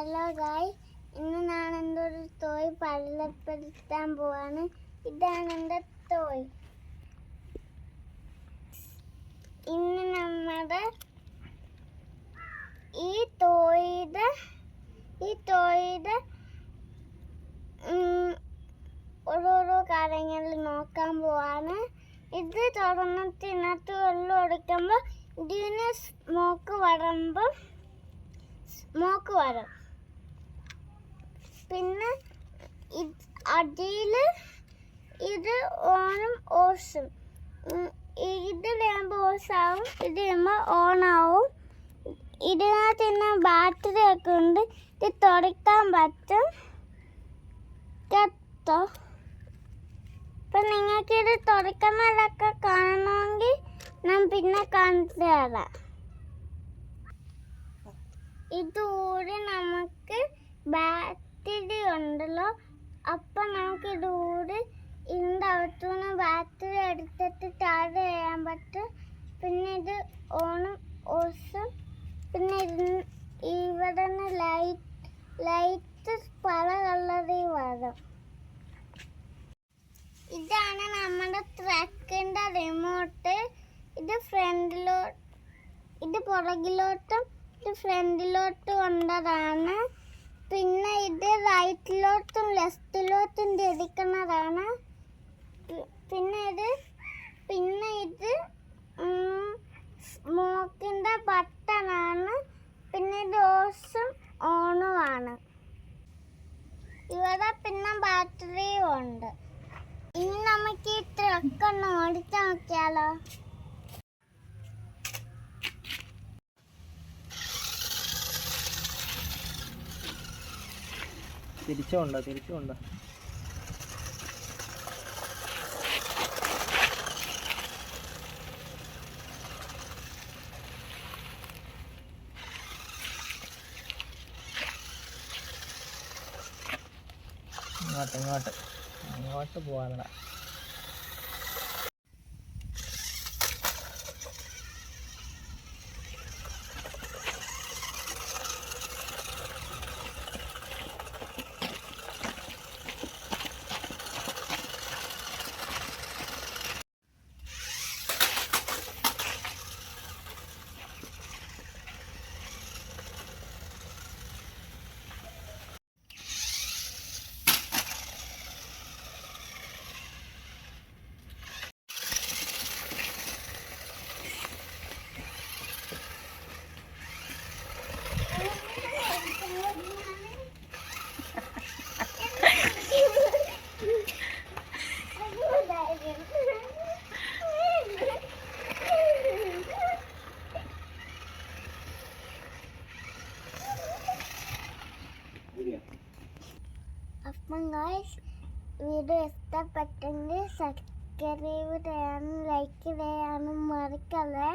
Hello ഗായ്, ഇന്ന് ഞാൻ എൻ്റെ ഒരു ടോയ് പരിചയപ്പെടുത്താൻ പോവാണ്. ഇതാണ് എൻ്റെ ടോയ്. ഇന്ന് നമ്മുടെ ഈ ടോയുടെ ഓരോരോ കാര്യങ്ങൾ നോക്കാൻ പോവാണ്. ഇത് തുറന്നിട്ട് ഇതിനകത്ത് വെള്ളം ഒഴിക്കുമ്പോൾ ഇതിന് സ്മോക്ക് വരും. പിന്നെ അടിയിൽ ഇത് ഓണും ഓസും. ഇത് കഴിയുമ്പോൾ ഓസാവും, ഇത് കഴിയുമ്പോൾ ഓണാവും. ഇതിനകത്ത് തന്നെ ബാറ്ററി ഒക്കെ ഉണ്ട്. ഇത് തുറക്കാൻ പറ്റും കേട്ടോ. അപ്പം നിങ്ങൾക്കിത് തുറക്കുന്നതൊക്കെ കാണണമെങ്കിൽ ഞാൻ പിന്നെ കാണിച്ചു തരാം. ഇതുകൂടി നമുക്ക് ബാറ്ററി ഉണ്ടല്ലോ, അപ്പം നമുക്ക് ഇതുകൂടി ഇതിൻ്റെ അകത്തുനിന്ന് ബാറ്ററി എടുത്തിട്ട് ചാർജ് ചെയ്യാൻ പറ്റും. പിന്നെ ഇത് ഓണും ഓസും. പിന്നെ ഇവിടെ ലൈറ്റ് പല കളറിൽ വരും. ഇതാണ് നമ്മുടെ ട്രക്കിൻ്റെ റിമോട്ട്. ഇത് പുറകിലോട്ടും ഇത് ഫ്രണ്ടിലോട്ടും കൊണ്ടതാണ്. പിന്നെ ഇത് റൈറ്റിലോട്ടും ലെഫ്റ്റിലോട്ടും തിരിക്കുന്നതാണ്. പിന്നെ ഇത് സ്മോക്കിൻ്റെ ബട്ടണാണ്. പിന്നെ ഇത് ഓസും ഓണുമാണ്. ഇവിടെ പിന്നെ ബാറ്ററിയും ഉണ്ട്. ഇനി നമുക്ക് ഈ ട്രക്കൊന്ന് ഓടിച്ചു നോക്കിയാലോ. തിരിച്ചുകൊണ്ടോ ഇങ്ങോട്ട് പോവാനടാ. അപ്പം ഗായ്സ്, വീഡിയോ ഇഷ്ടപ്പെട്ടെങ്കിൽ സബ്സ്ക്രൈബ് ചെയ്യാനും ലൈക്ക് ചെയ്യാനും മറക്കല്ലേ.